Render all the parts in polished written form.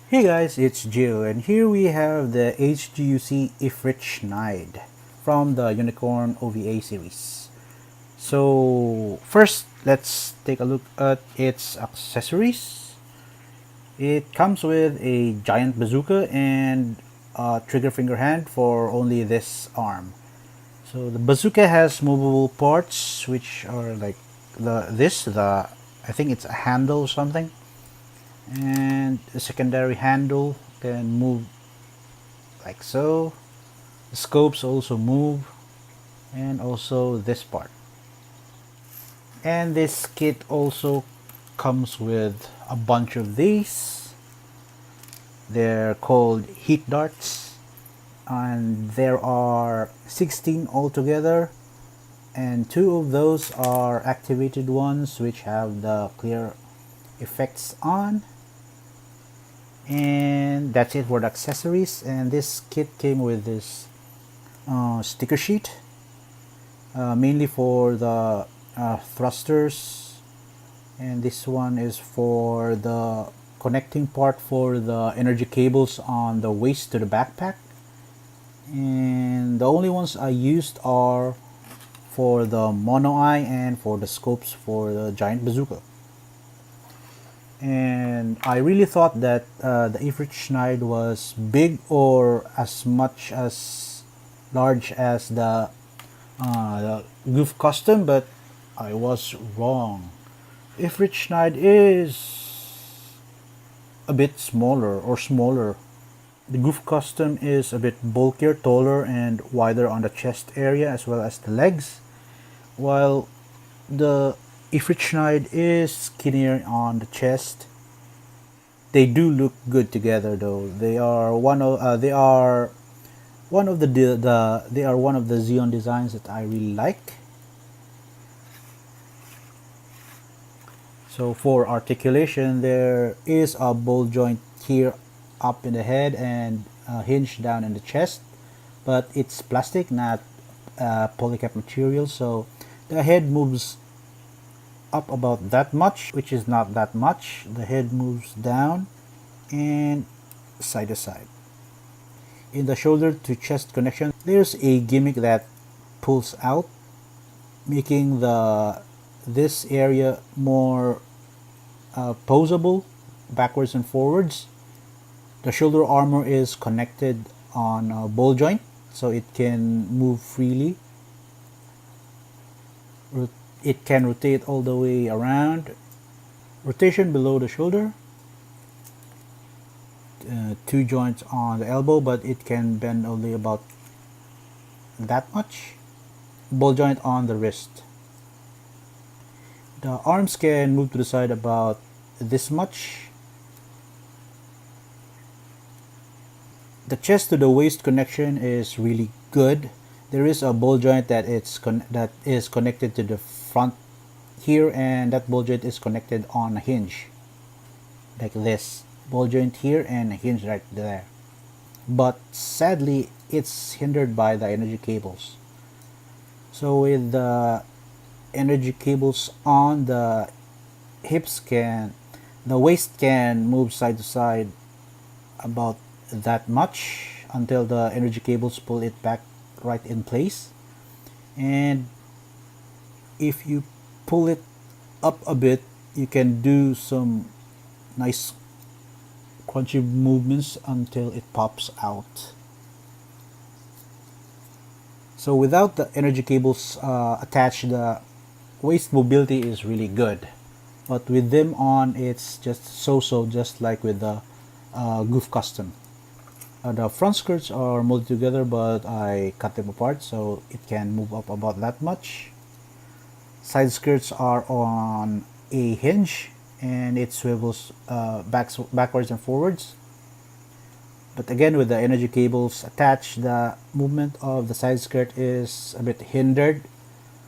Hey guys, it's Jill, and here we have the HGUC Efreet Schneid from the Unicorn OVA series. So, first, let's take a look at its accessories. It comes with a giant bazooka and a trigger finger hand for only this arm. So, the bazooka has movable parts, which are like the I think it's a handle or something, and the secondary handle can move like so. The scopes also move, and also this part. And this kit also comes with a bunch of these. They're called heat darts, and there are 16 altogether, and two of those are activated ones which have the clear effects on. And that's it for the accessories. And this kit came with this sticker sheet, mainly for the thrusters, and this one is for the connecting part for the energy cables on the waist to the backpack. And the only ones I used are for the mono eye and for the scopes for the giant bazooka. And I really thought that the Efreet Schneid was big or as much as large as the Goof Custom, but I was wrong. Efreet Schneid is a bit smaller or smaller. The Goof Custom is a bit bulkier, taller, and wider on the chest area as well as the legs, while the Efreet Schneid is skinnier on the chest. They do look good together, though. They are one of they are one of the Xeon designs that I really like. So for articulation, there is a ball joint here up in the head and a hinge down in the chest, but it's plastic, not polycap material, so the head moves up about that much, which is not that much. The head moves down and side to side. In the shoulder to chest connection, there's a gimmick that pulls out, making the this area more posable backwards and forwards. The shoulder armor is connected on a ball joint, so it can move freely. It can rotate all the way around. Rotation below the shoulder. Two joints on the elbow, but it can bend only about that much. Ball joint on the wrist. The arms can move to the side about this much. The chest to the waist connection is really good. There is a ball joint that is connected to the front here, and that ball joint is connected on a hinge like this. Ball joint here and a hinge right there. But sadly, it's hindered by the energy cables. So with the energy cables on, the waist can move side to side about that much until the energy cables pull it back right in place. And if you pull it up a bit, you can do some nice crunchy movements until it pops out. So without the energy cables attached, the waist mobility is really good, but with them on, it's just so, just like with the Goof Custom. The front skirts are molded together, but I cut them apart so it can move up about that much. Side skirts are on a hinge and it swivels backwards and forwards. But again, with the energy cables attached, the movement of the side skirt is a bit hindered.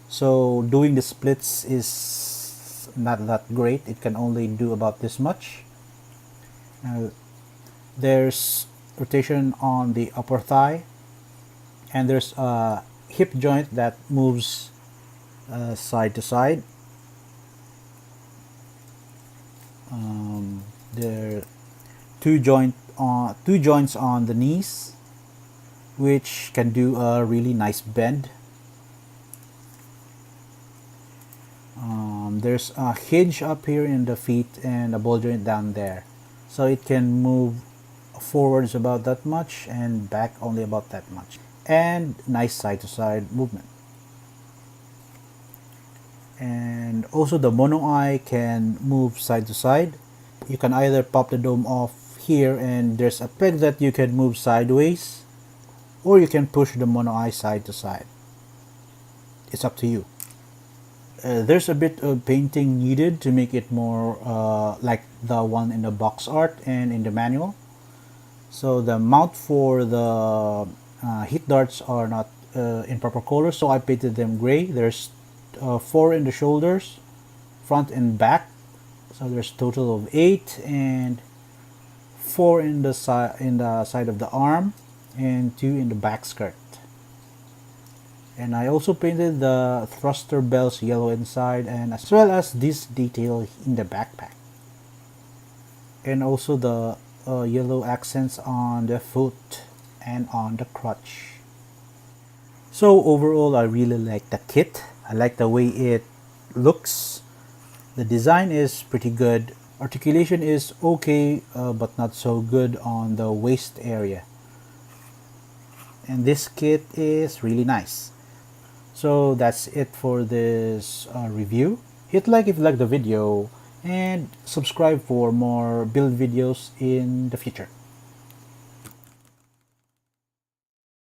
So doing the splits is not that great. It can only do about this much. There's rotation on the upper thigh, and there's a hip joint that moves side to side. two joints on the knees, which can do a really nice bend. There's a hinge up here in the feet and a ball joint down there, so it can move forwards about that much and back only about that much, and nice side to side movement. And also the mono eye can move side to side. You can either pop the dome off here and there's a peg that you can move sideways, or you can push the mono eye side to side. It's up to you. There's a bit of painting needed to make it more like the one in the box art and in the manual. So the mount for the heat darts are not in proper color, so I painted them gray. There's 4 in the shoulders, front and back, so there's a total of 8, and 4 in the side of the arm, and 2 in the back skirt. And I also painted the thruster bells yellow inside, and as well as this detail in the backpack, and also the yellow accents on the foot and on the crotch. So overall, I really like the kit. I like the way it looks. The design is pretty good. Articulation is okay, but not so good on the waist area. And this kit is really nice. So that's it for this review. Hit like if you like the video and subscribe for more build videos in the future.